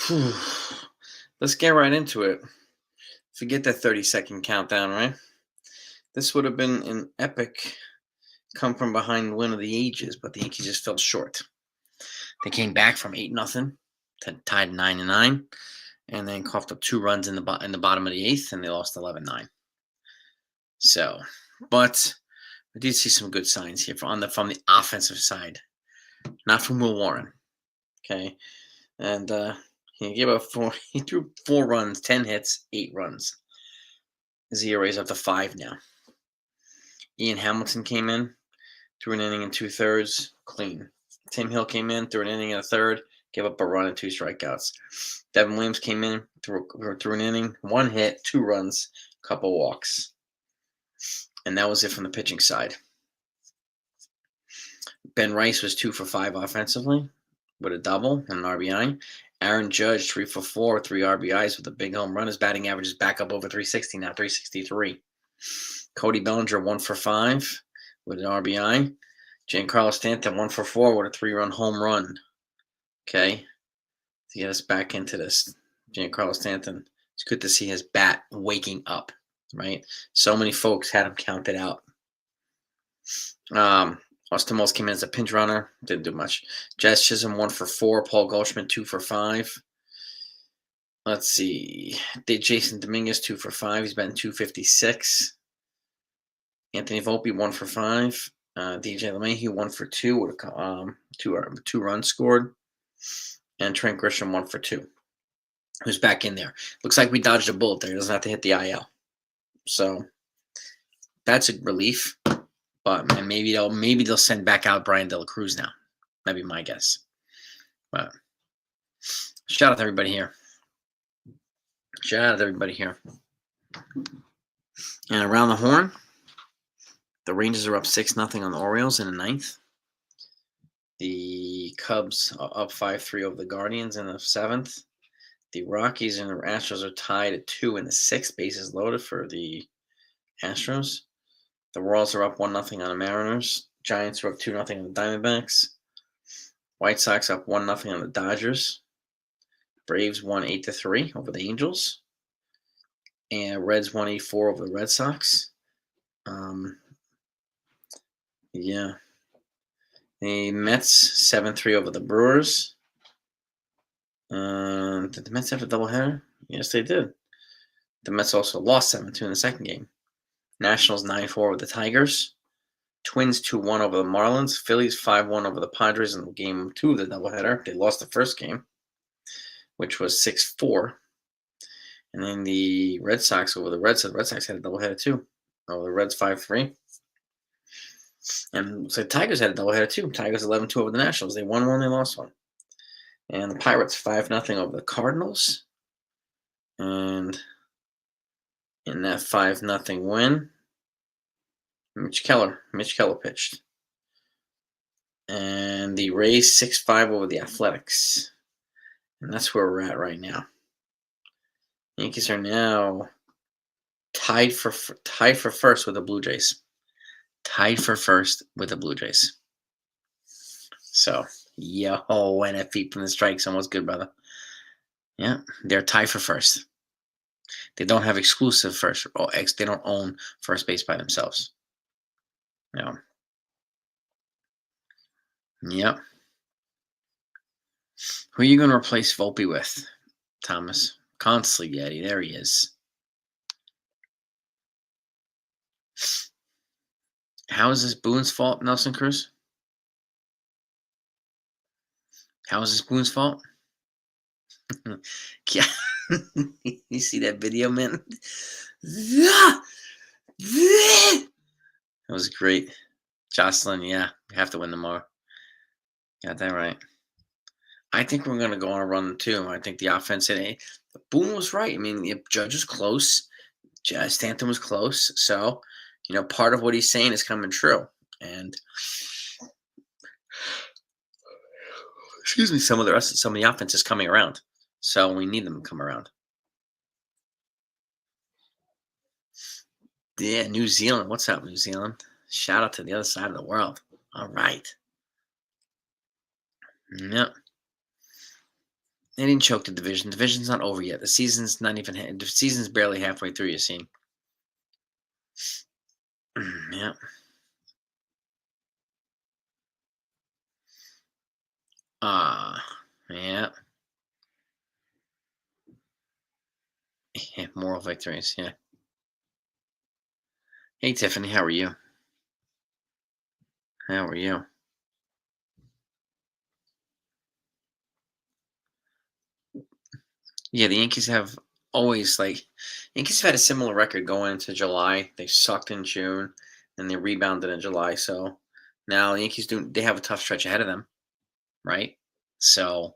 Whew. Let's get right into it. Forget that 30-second countdown, right? This would have been an epic come from behind win of the ages, but the Yankees just fell short. They came back from 8-0 to tied 9-9, and then coughed up 2 runs in the bottom of the 8th, and they lost 11-9. So, but I did see some good signs here from the offensive side, not from Will Warren. Okay, and he gave up 4. He threw 4 runs, 10 hits, 8 runs. His ERA is up to 5 now. Ian Hamilton came in, threw an inning and 2/3, clean. Tim Hill came in, threw an inning and a third, gave up a run and 2 strikeouts. Devin Williams came in, threw an inning, 1 hit, 2 runs, couple walks. And that was it from the pitching side. Ben Rice was 2 for 5 offensively with a double and an RBI. Aaron Judge, 3 for 4, 3 RBIs with a big home run. His batting average is back up over 360 now, 363. Cody Bellinger, 1 for 5 with an RBI. Giancarlo Stanton, 1 for 4 with a 3-run home run. Okay, to get us back into this, Giancarlo Stanton. It's good to see his bat waking up, right? So many folks had him counted out. Austin Wells came in as a pinch runner. Didn't do much. Jazz Chisholm, 1 for 4. Paul Goldschmidt, 2 for 5. Let's see. Jason Dominguez, 2 for 5. He's batting .256. Anthony Volpe, 1 for 5. DJ LeMahieu, 1 for 2 with two runs scored. And Trent Grisham, 1 for 2. Who's back in there. Looks like we dodged a bullet there. He doesn't have to hit the IL. So that's a relief. But maybe they'll send back out Brian De La Cruz now. That'd be my guess. But shout out to everybody here. And around the horn, the Rangers are up 6-0 on the Orioles in the 9th. The Cubs are up 5-3 over the Guardians in the 7th. The Rockies and the Astros are tied at 2 in the 6th. Bases loaded for the Astros. The Royals are up 1-0 on the Mariners. Giants are up 2-0 on the Diamondbacks. White Sox up 1-0 on the Dodgers. Braves won 8-3 over the Angels. And Reds won 8-4 over the Red Sox. Yeah. The Mets 7-3 over the Brewers. Did the Mets have a doubleheader? Yes, they did. The Mets also lost 7-2 in the second game. Nationals 9-4 with the Tigers. Twins 2-1 over the Marlins. Phillies 5-1 over the Padres in game 2 of the doubleheader. They lost the first game, which was 6-4. And then the Red Sox over the Reds. The Red Sox had a doubleheader too. Over the Reds 5-3. And so the Tigers had a doubleheader too. Tigers 11-2 over the Nationals. They won 1, they lost 1. And the Pirates 5-0 over the Cardinals. And in that 5-0 win, Mitch Keller pitched. And the Rays 6-5 over the Athletics. And that's where we're at right now. Yankees are now tied for first with the Blue Jays. So, NFP from the strike zone was good, brother. Yeah, they're tied for first. They don't have exclusive first. They don't own first base by themselves. No. Yep. Who are you going to replace Volpe with, Thomas? Consigliere, there he is. How is this Boone's fault, Nelson Cruz? How is this Boone's fault? Yeah. You see that video, man? That was great. Jocelyn, yeah, we have to win tomorrow. Got that right. I think we're going to go on a run, too. I think the offense Boone was right. I mean, the Judge was close. Stanton was close. So, part of what he's saying is coming true. And, excuse me, some of the offense is coming around. So we need them to come around. Yeah, New Zealand. What's up, New Zealand? Shout out to the other side of the world. All right. Yep. They didn't choke the division. Division's not over yet. The season's not even. The season's barely halfway through. You see. Yeah. Yeah. Yeah. Moral victories. Yeah. Hey, Tiffany. How are you? How are you? Yeah. The Yankees have always Yankees have had a similar record going into July. They sucked in June, and they rebounded in July. So now the Yankees do. They have a tough stretch ahead of them, right? So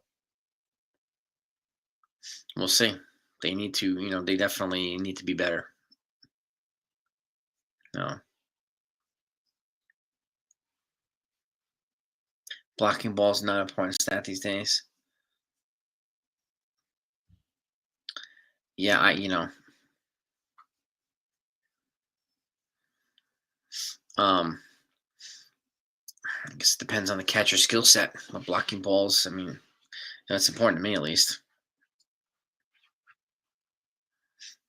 we'll see. They need to. They definitely need to be better. No. Blocking balls not an important stat these days. Yeah, um, I guess it depends on the catcher's skill set. But blocking balls, I mean, that's important to me at least.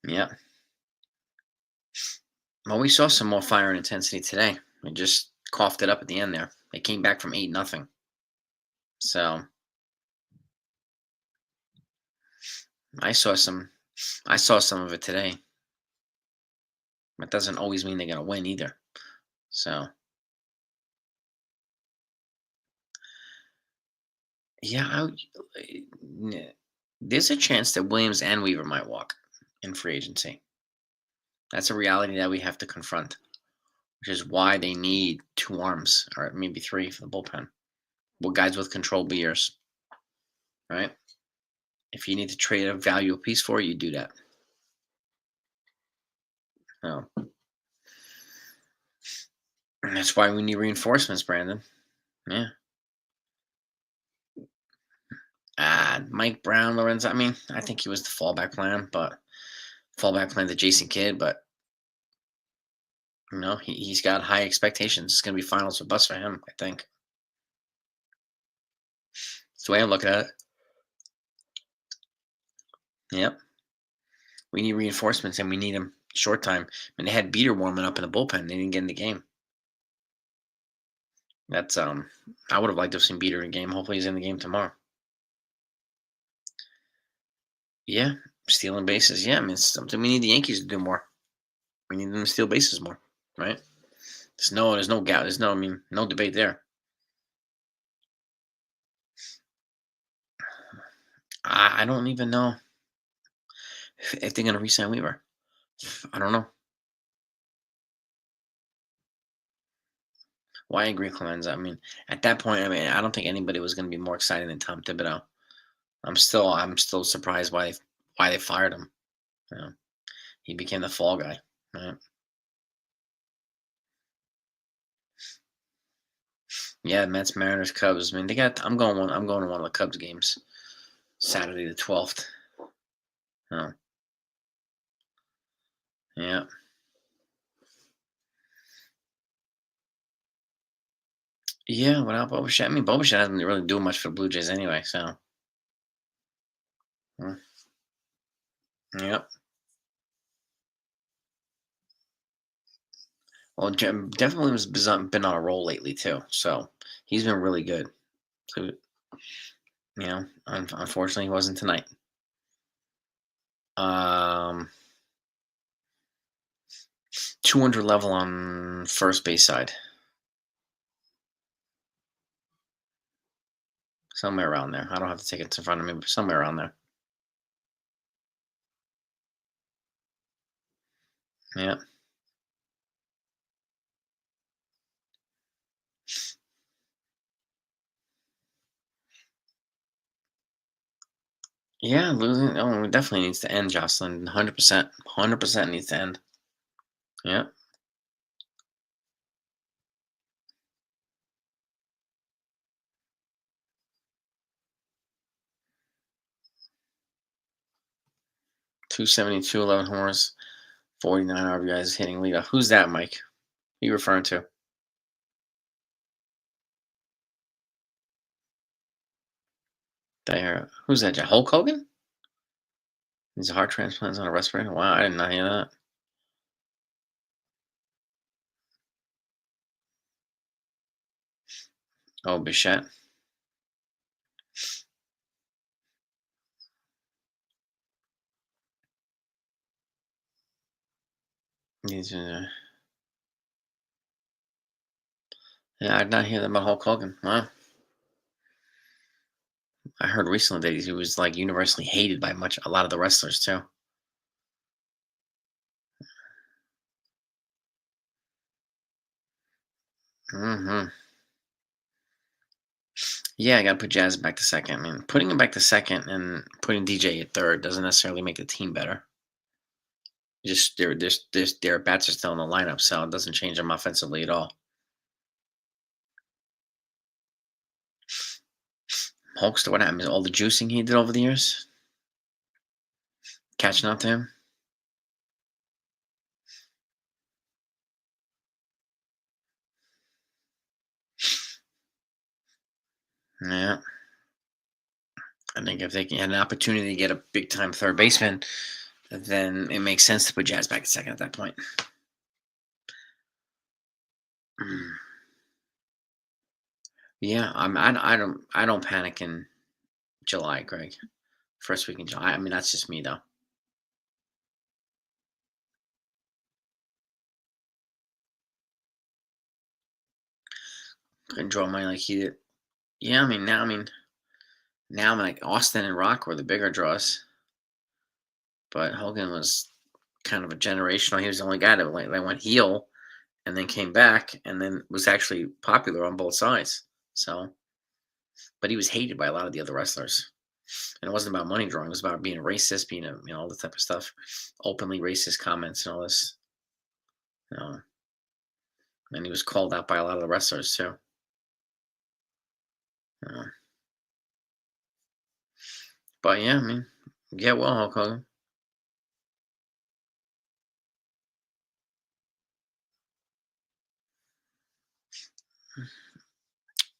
Yeah. Well, we saw some more fire and intensity today. We just coughed it up at the end there. They came back from 8-0. So I saw some. I saw some of it today. That doesn't always mean they're gonna win either. So yeah, there's a chance that Williams and Weaver might walk in free agency. That's a reality that we have to confront, which is why they need two arms or maybe three for the bullpen. Well, guys with controllable years, right? If you need to trade a valuable piece for it, you do that. So, and that's why we need reinforcements, Brandon. Yeah. Mike Brown, Lorenzo. I mean, I think he was the fallback plan, but fallback plan to Jason Kidd, but he's got high expectations. It's going to be finals or bust for him, I think. That's the way I look at it. Yep. We need reinforcements, and we need them short time. I mean, they had Beater warming up in the bullpen. They didn't get in the game. That's I would have liked to have seen Beater in the game. Hopefully, he's in the game tomorrow. Yeah, stealing bases. Yeah, I mean, it's something we need the Yankees to do more. We need them to steal bases more, right? There's no doubt. I mean, no debate there. I don't even know if they're gonna re-sign Weaver. I don't know. Well, I agree, Clemenza. I mean, at that point, I mean, I don't think anybody was gonna be more excited than Tom Thibodeau. I'm still surprised why they fired him. You know, he became the fall guy. Right? Yeah, Mets, Mariners, Cubs. I mean, they got. I'm going to one of the Cubs games Saturday the 12th. Oh, yeah. Yeah, without Boba I mean, Boba hasn't really doing much for the Blue Jays anyway, so. mm, Yep. Well, definitely been on a roll lately too, so he's been really good. So, unfortunately, he wasn't tonight. Um, 200 level on first base side, somewhere around there. I don't have the tickets in front of me, but somewhere around there. Yeah. Yeah, losing. Oh, it definitely needs to end, Jocelyn. 100%. 100% needs to end. Yeah. 272, 11 homers, 49 RBIs, hitting leadoff. Who's that, Mike? Who you referring to? There. Who's that? Hulk Hogan? He's a heart transplant on a respirator. Wow, I did not hear that. Oh, Bichette. He's, yeah, I did not hear that about Hulk Hogan. Wow. I heard recently that he was like universally hated by a lot of the wrestlers too. Hmm. Yeah, I got to put Jazz back to second. I mean, putting him back to second and putting DJ at third doesn't necessarily make the team better. Just their bats are still in the lineup, so it doesn't change them offensively at all. Hulkster, what happened? All the juicing he did over the years, catching up to him. Yeah, I think if they can had an opportunity to get a big time third baseman, then it makes sense to put Jazz back at second at that point. Mm. Yeah, I don't panic in July, Greg. First week in July. I mean, that's just me though. Couldn't draw money like he did. Yeah, now I'm like Austin and Rock were the bigger draws, but Hogan was kind of a generational. He was the only guy that went heel and then came back and then was actually popular on both sides. So, but he was hated by a lot of the other wrestlers. And it wasn't about money drawing; it was about being racist, being all this type of stuff, openly racist comments and all this. You know, and he was called out by a lot of the wrestlers too. Uh, but yeah, I mean, get well, Hulk Hogan.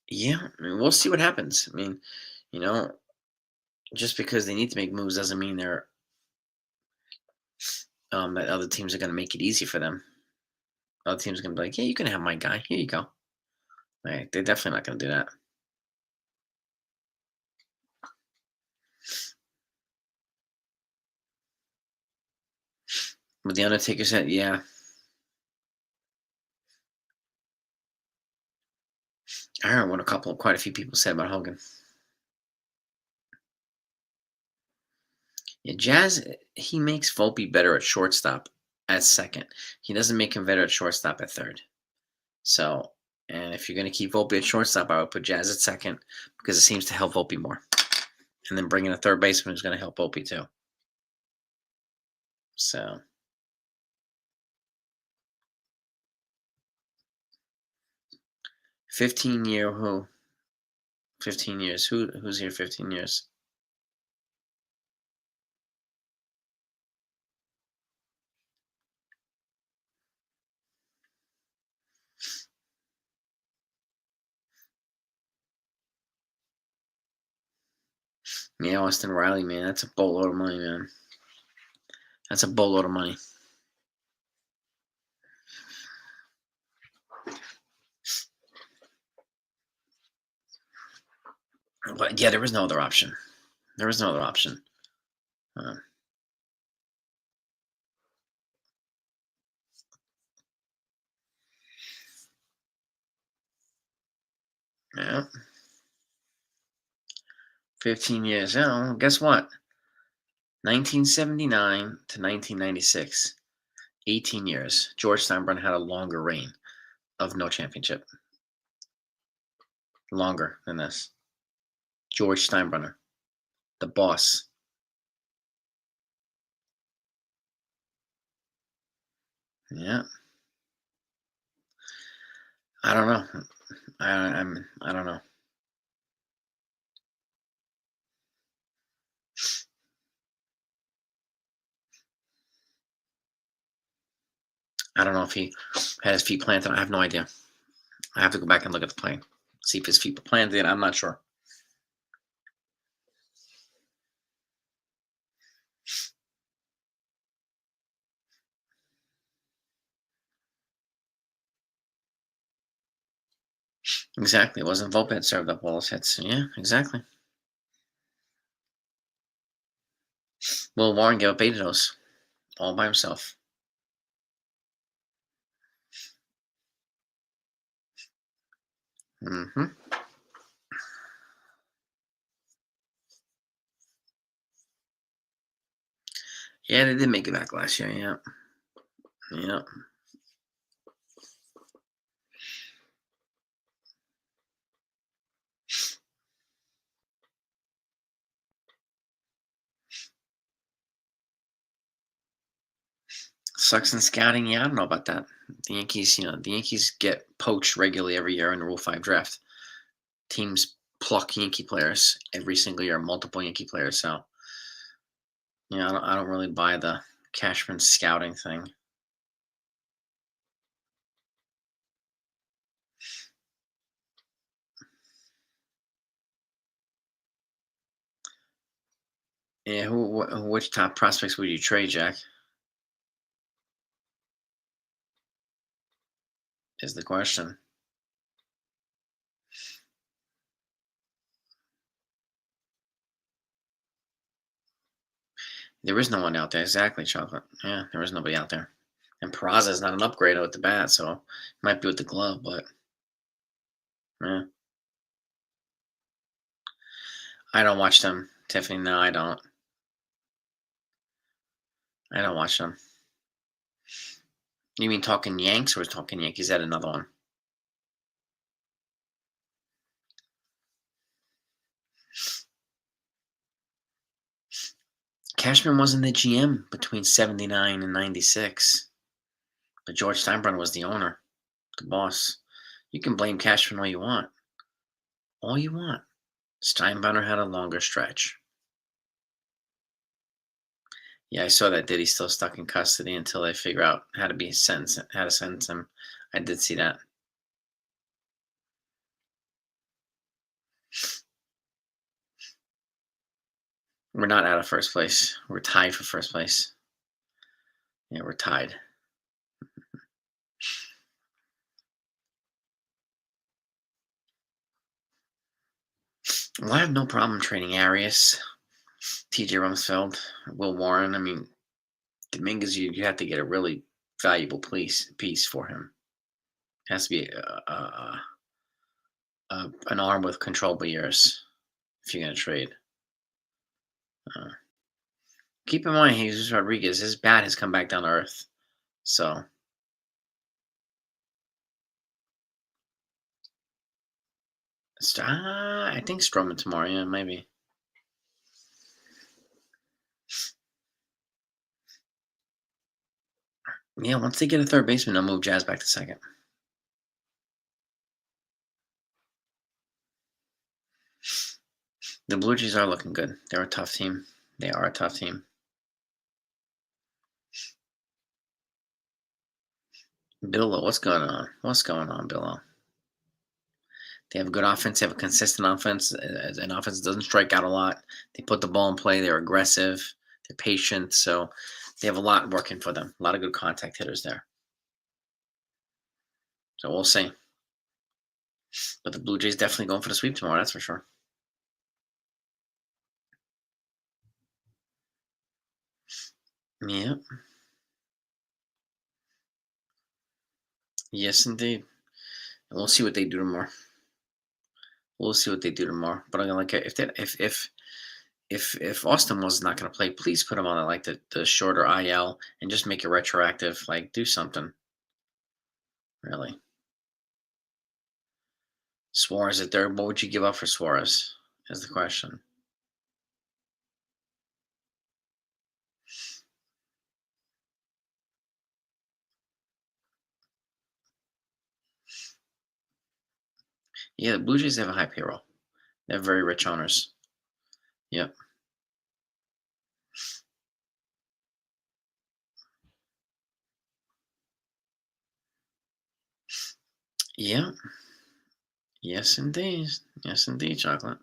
Yeah, I mean, we'll see what happens. I mean, you know, just because they need to make moves doesn't mean that other teams are going to make it easy for them. Other teams are going to be like, "Yeah, you can have my guy. Here you go." Like, they're definitely not going to do that. But the Undertaker said, "Yeah, I heard what quite a few people said about Hogan." Yeah, Jazz, he makes Volpe better at shortstop at second. He doesn't make him better at shortstop at third. So, and if you're going to keep Volpe at shortstop, I would put Jazz at second because it seems to help Volpe more. And then bringing a third baseman is going to help Volpe too. So, 15-year who? 15 years. Who's here 15 years? Yeah, Austin Riley, man. That's a boatload of money, man. That's a boatload of money. But yeah, there was no other option. There was no other option. Uh, yeah, 15 years. Oh, guess what? 1979 to 1996. 18 years. George Steinbrenner had a longer reign of no championship. Longer than this. George Steinbrenner, the boss. Yeah, I don't know. I don't know. I don't know if he had his feet planted. I have no idea. I have to go back and look at the plane. See if his feet were planted. I'm not sure. Exactly. It wasn't Volpe that served up all those hits. Yeah, exactly. Will Warren gave up 8 of those all by himself. Hmm. Yeah, they did make it back last year. Yeah. Yeah. Sucks in scouting. Yeah, I don't know about that. The Yankees get poached regularly every year in the Rule 5 draft. Teams pluck Yankee players every single year, multiple Yankee players. So, yeah, I don't really buy the Cashman scouting thing. Yeah, which top prospects would you trade, Jack? Is the question. There is no one out there. Exactly, chocolate. Yeah, there is nobody out there. And Peraza is not an upgrade with the bat, so it might be with the glove, but yeah. I don't watch them, Tiffany. No, I don't. I don't watch them. You mean talking Yanks or talking Yankees? Is that another one? Cashman wasn't the GM between 79 and 96, but George Steinbrenner was the owner, the boss. You can blame Cashman all you want. All you want. Steinbrenner had a longer stretch. Yeah, I saw that Diddy's still stuck in custody until they figure out how to sentence him. I did see that. We're not out of first place. We're tied for first place. Yeah, we're tied. Well, I have no problem trading Arias, TJ Rumsfeld, Will Warren. I mean, Dominguez, you have to get a really valuable piece for him. It has to be an arm with controllable years if you're going to trade. Uh, Keep in mind, Jesus Rodriguez, his bat has come back down to earth. So, I think Stroman tomorrow. Yeah, maybe. Yeah, once they get a third baseman, they'll move Jazz back to second. The Blue Jays are looking good. They're a tough team. They are a tough team. Billo, what's going on? What's going on, Billo? They have a good offense. They have a consistent offense. An offense that doesn't strike out a lot. They put the ball in play. They're aggressive. They're patient. So they have a lot working for them. A lot of good contact hitters there. So we'll see. But the Blue Jays definitely going for the sweep tomorrow. That's for sure. Yeah. Yes, indeed. And we'll see what they do tomorrow. We'll see what they do tomorrow. But I'm gonna like if Austin was not going to play, please put him on like the shorter IL and just make it retroactive. Like do something, really. Suarez at third. What would you give up for Suarez? Is the question. Yeah, the Blue Jays have a high payroll. They have very rich owners. Yep. Yeah. Yes, indeed. Yes, indeed, chocolate.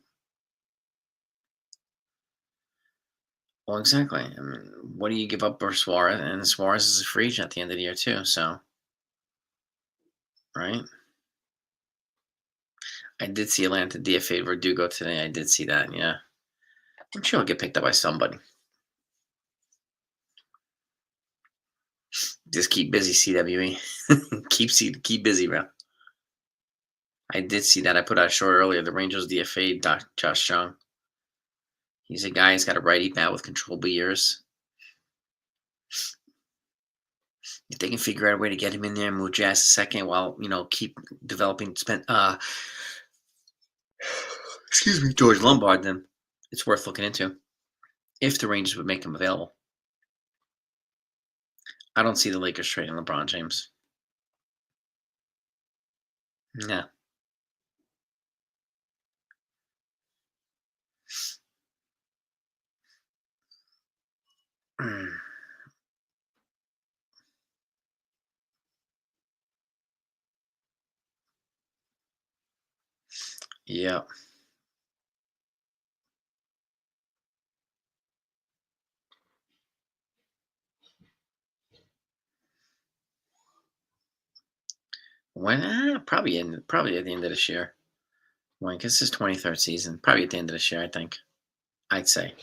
Well, exactly. I mean, what do you give up for Suarez? And Suarez is a free agent at the end of the year too. So, right? I did see Atlanta DFA Verdugo today. I did see that. Yeah, I'm sure he'll get picked up by somebody. Just keep busy, CWE. keep busy, bro. I did see that. I put out a short earlier. The Rangers DFA Josh Jung. He's a guy. He's got a righty bat with controllable years. If they can figure out a way to get him in there and move Jazz a second while keep developing excuse me, George Lombard, then it's worth looking into if the Rangers would make him available. I don't see the Lakers trading LeBron James. No. Yeah. When probably at the end of this year. When this is 23rd season, probably at the end of this year, I think. I'd say.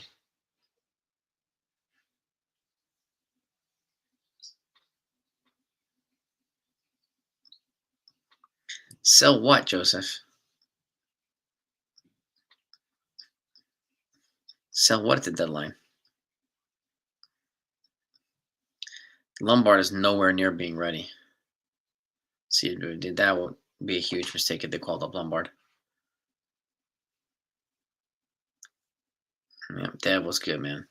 Sell what, Joseph? Sell what at the deadline? Lombard is nowhere near being ready. See, that would be a huge mistake if they called up Lombard. Yeah, that was good, man.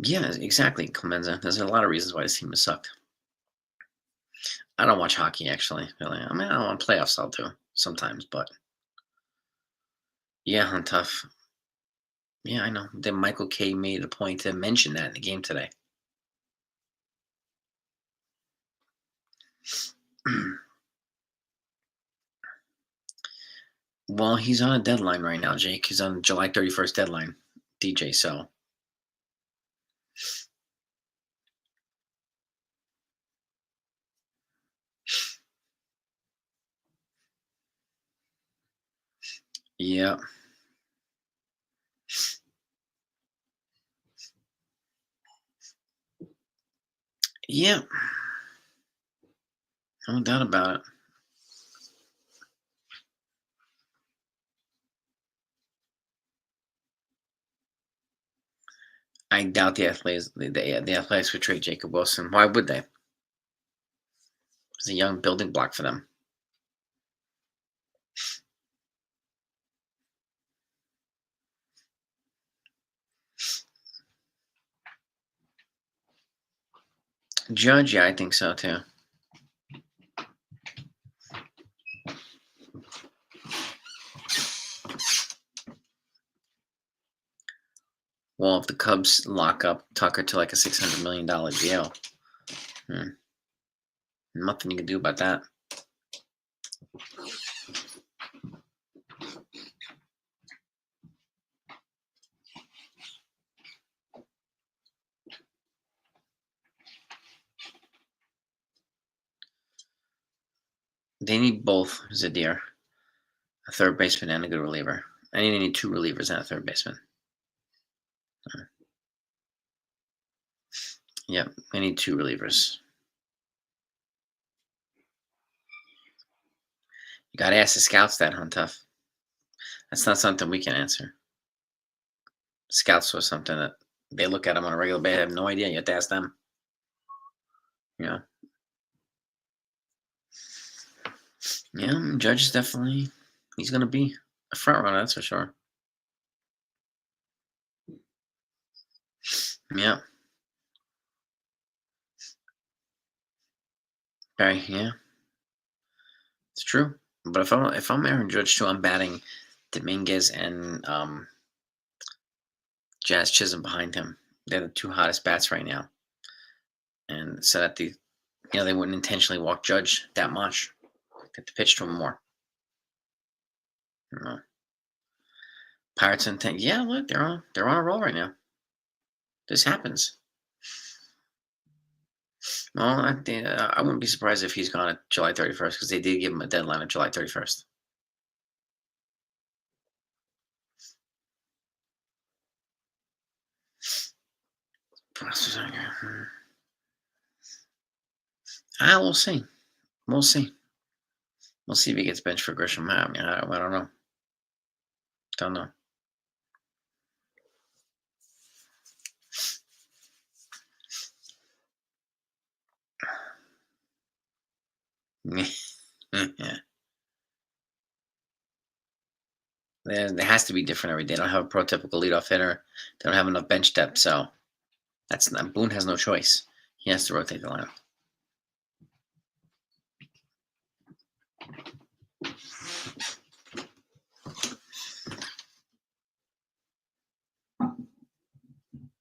Yeah, exactly, Clemenza. There's a lot of reasons why this team has sucked. I don't watch hockey, actually. Really. I mean, I don't want playoffs. I'll do sometimes, but yeah, I'm tough. Yeah, I know. Then Michael K made a point to mention that in the game today. Well, he's on a deadline right now, Jake. He's on July 31st deadline, DJ. So yeah, yeah, no doubt about it. I doubt the Athletics would trade Jacob Wilson. Why would they? It's a young building block for them. Judge, yeah, I think so too. Well, if the Cubs lock up Tucker to like a $600 million deal, nothing you can do about that. They need both, Zadir, a third baseman and a good reliever. I need two relievers and a third baseman. Yep, I need two relievers. You got to ask the scouts that, Tough. That's not something we can answer. Scouts or something that they look at them on a regular basis. I have no idea. You have to ask them. Yeah. Yeah, Judge is definitely, he's going to be a front runner, that's for sure. Yeah. Barry, yeah. It's true. But if I'm Aaron Judge too, I'm batting Dominguez and Jazz Chisholm behind him. They're the two hottest bats right now. And so that they wouldn't intentionally walk Judge that much. They have to pitch to him more. Pirates and Tank. Yeah, look, they're on a roll right now. This happens. Well, I wouldn't be surprised if he's gone at July 31st because they did give him a deadline of July 31st. We'll see. We'll see. We'll see if he gets benched for Grisham. I mean, I don't know. Don't know. Yeah. There has to be different every day. They don't have a prototypical leadoff hitter. They don't have enough bench depth, so that's not, Boone has no choice. He has to rotate the lineup.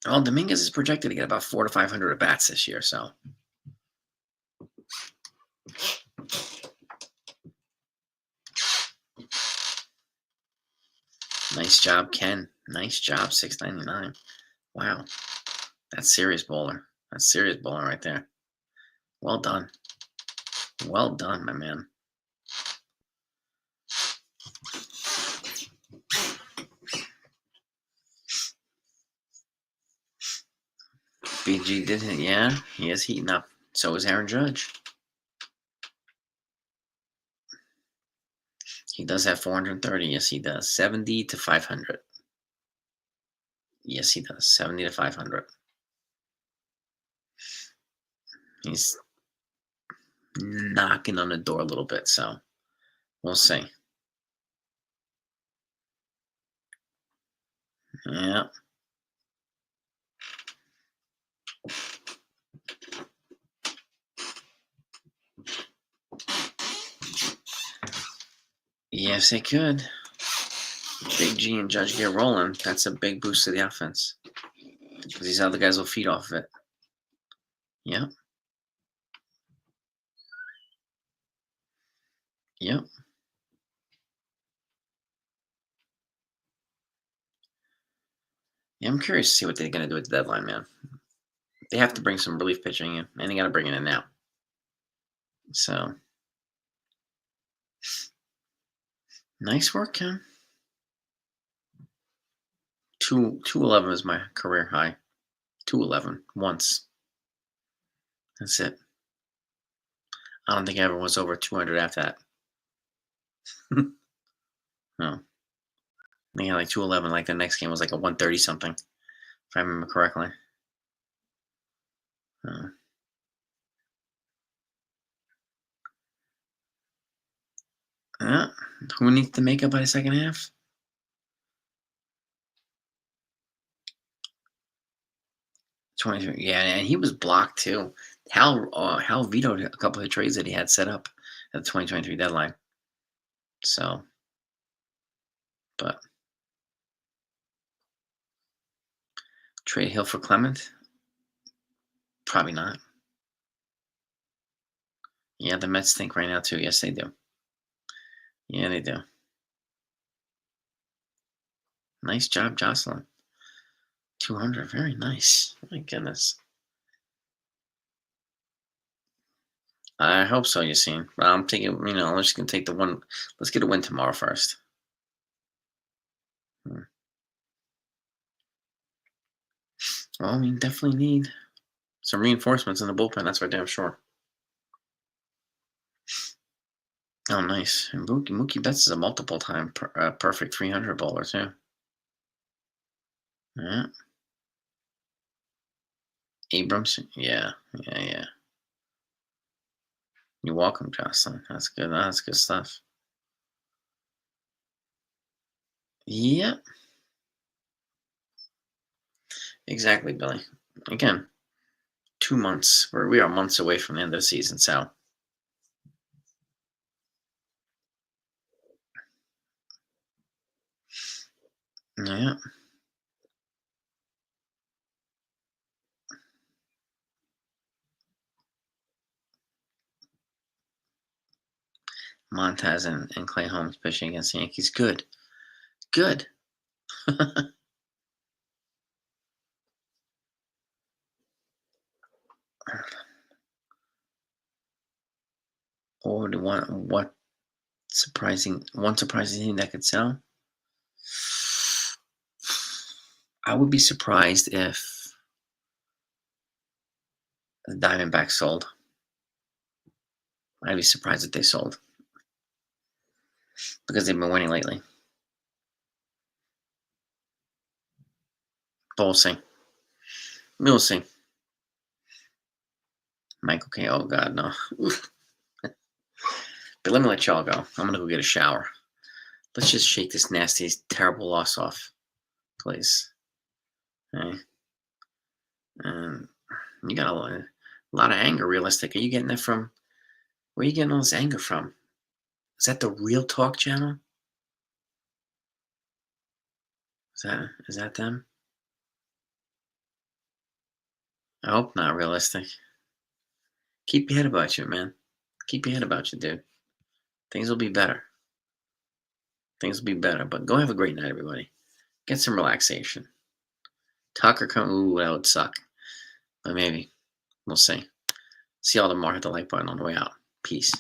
Well, Dominguez is projected to get about 400 to 500 at bats this year, so. Nice job, Ken. Nice job, 699. Wow. That's serious bowler. That's serious bowler right there. Well done. Well done, my man. BG did it, yeah. He is heating up. So is Aaron Judge. He does have 430. Yes, he does. 70 to 500. Yes, he does. 70 to 500. He's knocking on the door a little bit, so we'll see. Yeah. Yes, they could. Big G and Judge get rolling. That's a big boost to the offense. Because these other guys will feed off of it. Yep. Yep. Yeah, I'm curious to see what they're going to do at the deadline, man. They have to bring some relief pitching in, and they got to bring it in now. So, nice work, Ken. 211 is my career high. 211 once. That's it. I don't think I ever was over 200 after that. No. I think I had like 211. Like the next game was like a 130 something, if I remember correctly. Yeah. Who needs to make up by the second half? 23. Yeah, and he was blocked too. Hal vetoed a couple of trades that he had set up at the 2023 deadline. So, but trade Hill for Clement? Probably not. Yeah, the Mets think right now too. Yes, they do. Yeah, they do. Nice job, Jocelyn. 200. Very nice. My goodness. I hope so, Yassine. I'm thinking, I'm just going to take the one. Let's get a win tomorrow first. Well, we definitely need some reinforcements in the bullpen. That's for damn sure. Oh, nice. And Mookie Betts is a multiple-time perfect 300 bowler, too. Yeah. Abrams? Yeah. You're welcome, Jocelyn. That's good. That's good stuff. Yeah. Exactly, Billy. Again, 2 months. We are months away from the end of the season, so. Yeah. Montez and Clay Holmes pitching against the Yankees. Good. Good. Or what one surprising thing that could sell? I would be surprised if the Diamondbacks sold. I'd be surprised if they sold because they've been winning lately. But we'll see. We'll see. Michael K. Oh God, no. But let me let y'all go. I'm gonna go get a shower. Let's just shake this nasty, terrible loss off, please. Okay. And you got a lot of anger. Realistic. Are you getting that from? Where are you getting all this anger from? Is that the Real Talk channel? Is that them? I hope not. Realistic. Keep your head about you, man. Keep your head about you, dude. Things will be better. Things will be better. But go have a great night, everybody. Get some relaxation. Tucker come. Ooh, that would suck. But maybe. We'll see. See y'all tomorrow. Hit the like button on the way out. Peace.